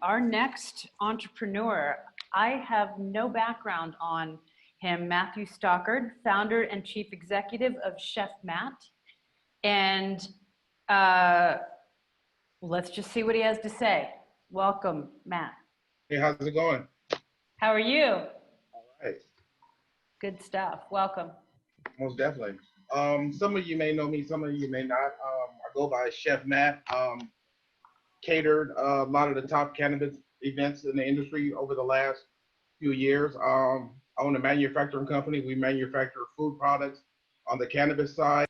Our next entrepreneur, I have no background on him, Matthew Stockard, founder and chief executive of Chef Matt. And let's just see what he has to say. Welcome, Matt. Hey, how's it going? How are you? All right. Good stuff. Welcome. Most definitely. Some of you may know me, some of you may not. I go by Chef Matt. Catered a lot of the top cannabis events in the industry over the last few years. I own a manufacturing company. We manufacture food products on the cannabis side.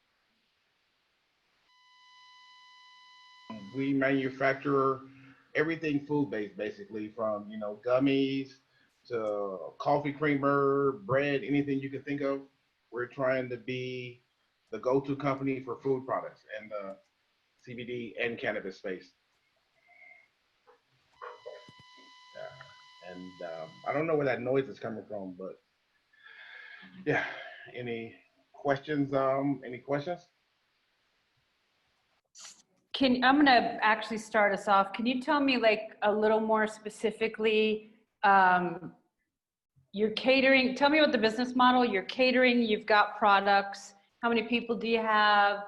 We manufacture everything food-based, basically, from gummies to coffee creamer, bread, anything you can think of. We're trying to be the go-to company for food products and CBD and cannabis space. And I don't know where that noise is coming from, but yeah. Any questions? Any questions? I'm gonna actually start us off. Can you tell me like a little more specifically, you're catering, tell me about the business model. You're catering, you've got products. How many people do you have?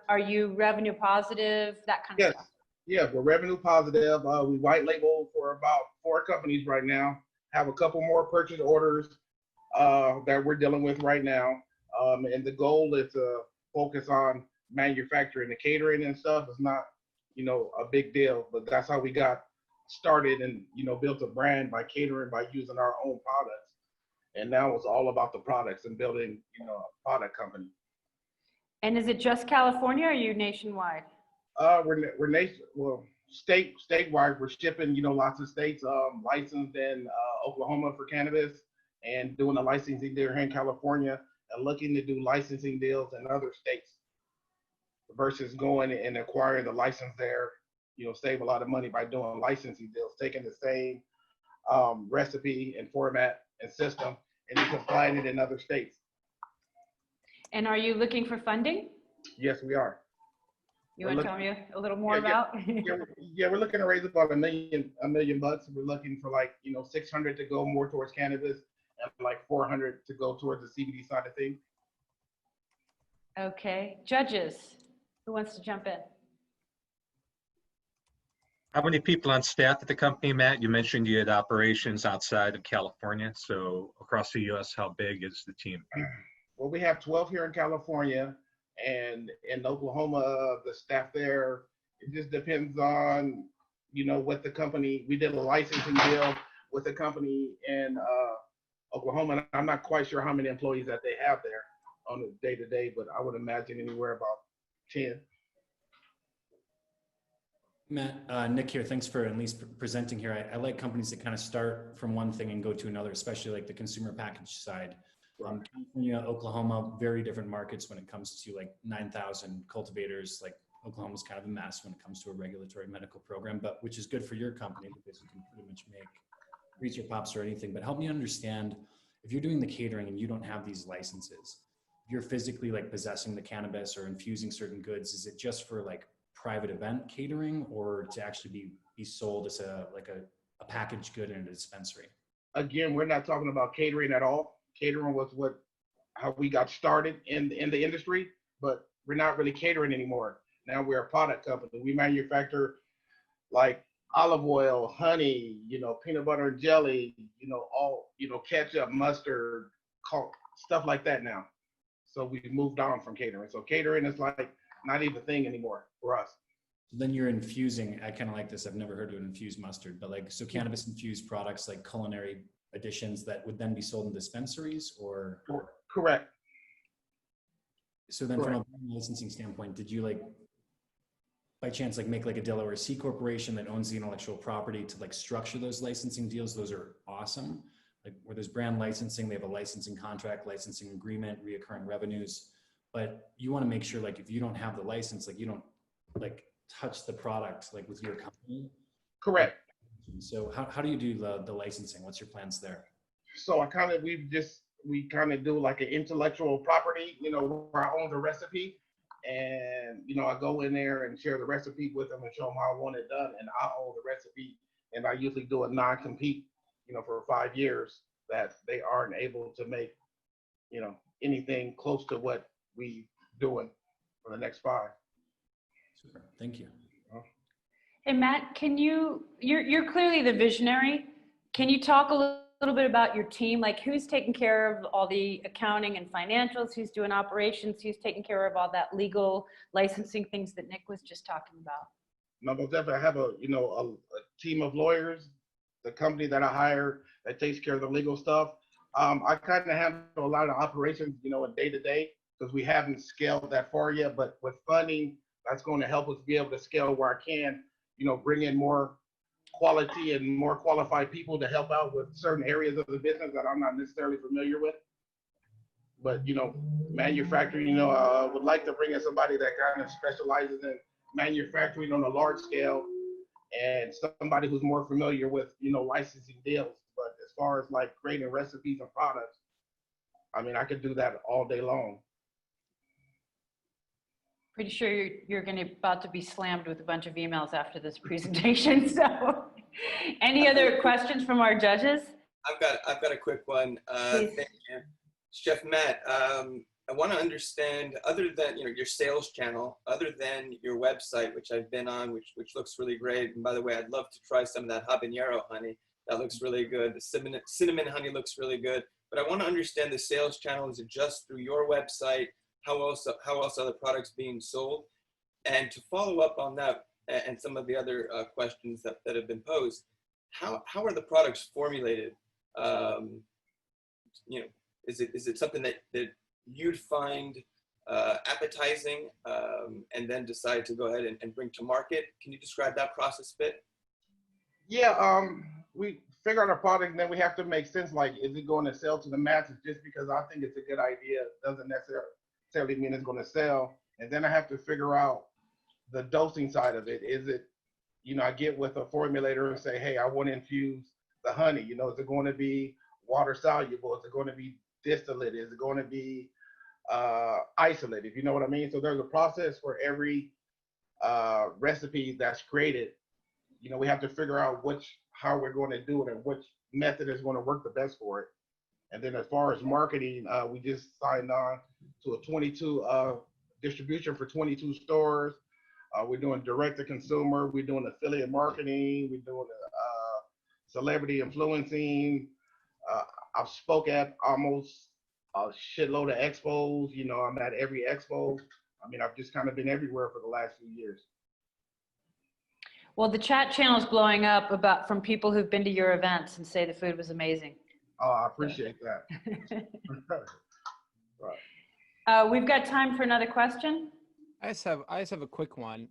Are you revenue positive? That kind of stuff. Yeah, we're revenue positive. We white label for about 4 companies right now. Have a couple more purchase orders that we're dealing with right now. And the goal is to focus on manufacturing. The catering and stuff is not, a big deal, but that's how we got started and, built a brand by catering, by using our own products. And now it's all about the products and building, a product company. And is it just California or are you nationwide? We're statewide. We're shipping, lots of states, licensed in Oklahoma for cannabis and doing a licensing deal here in California and looking to do licensing deals in other states versus going and acquiring the license there, save a lot of money by doing licensing deals, taking the same recipe and format and system and just applying it in other states. And are you looking for funding? Yes, we are. You want to tell me a little more about? We're looking to raise about $1 million bucks. We're looking for 600 to go more towards cannabis and 400 to go towards the CBD side of things. Okay, judges, who wants to jump in? How many people on staff at the company, Matt? You mentioned you had operations outside of California. So across the U.S., how big is the team? Well, we have 12 here in California. And in Oklahoma, the staff there, it just depends on, what the company, we did a licensing deal with a company in Oklahoma. And I'm not quite sure how many employees that they have there on a day-to-day, but I would imagine anywhere about 10. Matt, Nick here. Thanks for at least presenting here. I like companies that kind of start from one thing and go to another, especially like the consumer package side. California, Oklahoma, very different markets when it comes to 9,000 cultivators. Oklahoma's kind of a mess when it comes to a regulatory medical program, but which is good for your company because you can pretty much make Reach Your Pops or anything. But help me understand, if you're doing the catering and you don't have these licenses, if you're physically possessing the cannabis or infusing certain goods, is it just for private event catering or to actually be sold as a packaged good in a dispensary? Again, we're not talking about catering at all. Catering was how we got started in the industry, but we're not really catering anymore. Now we're a product company. We manufacture olive oil, honey, peanut butter and jelly, all, ketchup, mustard, stuff like that now. So we've moved on from catering. So catering is not even a thing anymore for us. Then you're infusing, I kind of like this. I've never heard of infused mustard, but so cannabis infused products like culinary additions that would then be sold in dispensaries or? Correct. So then from a licensing standpoint, did you by chance make a Delaware C corporation that owns the intellectual property to structure those licensing deals? Those are awesome. Where there's brand licensing, they have a licensing contract, licensing agreement, reoccurring revenues. But you want to make sure if you don't have the license, you don't touch the product with your company. Correct. So how do you do the licensing? What's your plans there? So we kind of do an intellectual property, where I own the recipe and, I go in there and share the recipe with them and show them how I want it done. And I own the recipe and I usually do a non-compete, for 5 years, that they aren't able to make, anything close to what we doing for the next 5. Super. Thank you. Hey, Matt, you're clearly the visionary. Can you talk a little bit about your team? Like, who's taking care of all the accounting and financials? Who's doing operations? Who's taking care of all that legal licensing things that Nick was just talking about? No, but definitely I have a team of lawyers, the company that I hire that takes care of the legal stuff. I kind of handle a lot of operations, in day to day, because we haven't scaled that far yet. But with funding, that's going to help us be able to scale where I can, bring in more quality and more qualified people to help out with certain areas of the business that I'm not necessarily familiar with. But, manufacturing, would like to bring in somebody that kind of specializes in manufacturing on a large scale, and somebody who's more familiar with, licensing deals. But as far as like creating recipes and products, I mean, I could do that all day long. Pretty sure you're about to be slammed with a bunch of emails after this presentation. So any other questions from our judges? I've got a quick one. Thank you. Chef Matt, I want to understand, other than your sales channel, other than your website, which I've been on, which looks really great. And by the way, I'd love to try some of that habanero honey. That looks really good. The cinnamon honey looks really good. But I want to understand the sales channel. Is it just through your website? How else are the products being sold? And to follow up on that and some of the other questions that have been posed, how are the products formulated? Is it something that you'd find appetizing and then decide to go ahead and bring to market? Can you describe that process a bit? Yeah, we figure out a product, and then we have to make sense. Like, is it going to sell to the masses? Just because I think it's a good idea doesn't necessarily mean it's going to sell. And then I have to figure out the dosing side of it. Is it, I get with a formulator and say, hey, I want to infuse the honey. Is it going to be water soluble? Is it going to be distillate? Is it going to be isolated? You know what I mean? So there's a process for every recipe that's created. We have to figure out how we're going to do it and which method is going to work the best for it. And then as far as marketing, we just signed on to a 22 distribution for 22 stores. We're doing direct to consumer. We're doing affiliate marketing. We're doing celebrity influencing. I've spoke at almost a shitload of expos. I'm at every expo. I mean, I've just kind of been everywhere for the last few years. Well, the chat channel is blowing up from people who've been to your events and say the food was amazing. Oh, I appreciate that. Right. We've got time for another question. I just have a quick one.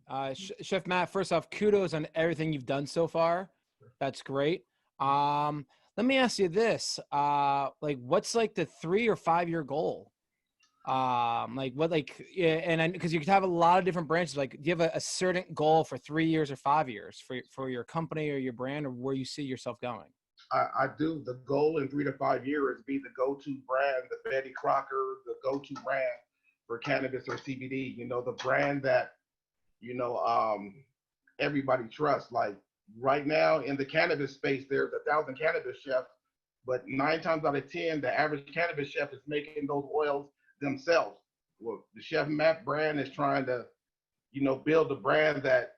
Chef Matt, first off, kudos on everything you've done so far. That's great. Let me ask you this: what's like the 3 or 5 year goal? Because you could have a lot of different branches. Like, do you have a certain goal for 3 years or 5 years for your company or your brand, or where you see yourself going? I do. The goal in 3 to 5 years is be the go-to brand, the Betty Crocker, the go-to brand for cannabis or CBD. The brand that everybody trusts. Like right now in the cannabis space, there's 1,000 cannabis chefs, but 9 times out of 10, the average cannabis chef is making those oils themselves. Well, the Chef Matt brand is trying to, build a brand that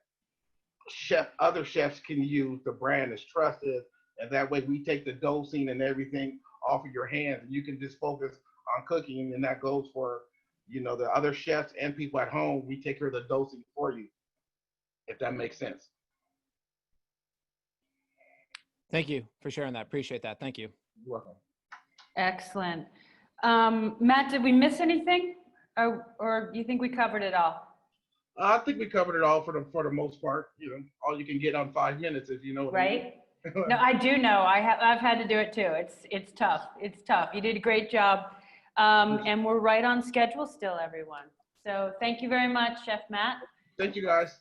other chefs can use. The brand is trusted, and that way we take the dosing and everything off of your hands, and you can just focus on cooking. And that goes for, the other chefs and people at home. We take care of the dosing for you, if that makes sense. Thank you for sharing that. Appreciate that. Thank you. You're welcome. Excellent. Matt, did we miss anything? Or do you think we covered it all? I think we covered it all for the most part. All you can get on 5 minutes, if you know what I mean. Right? No, I do know. I've had to do it too. It's tough. It's tough. You did a great job. And we're right on schedule still, everyone. So thank you very much, Chef Matt. Thank you, guys.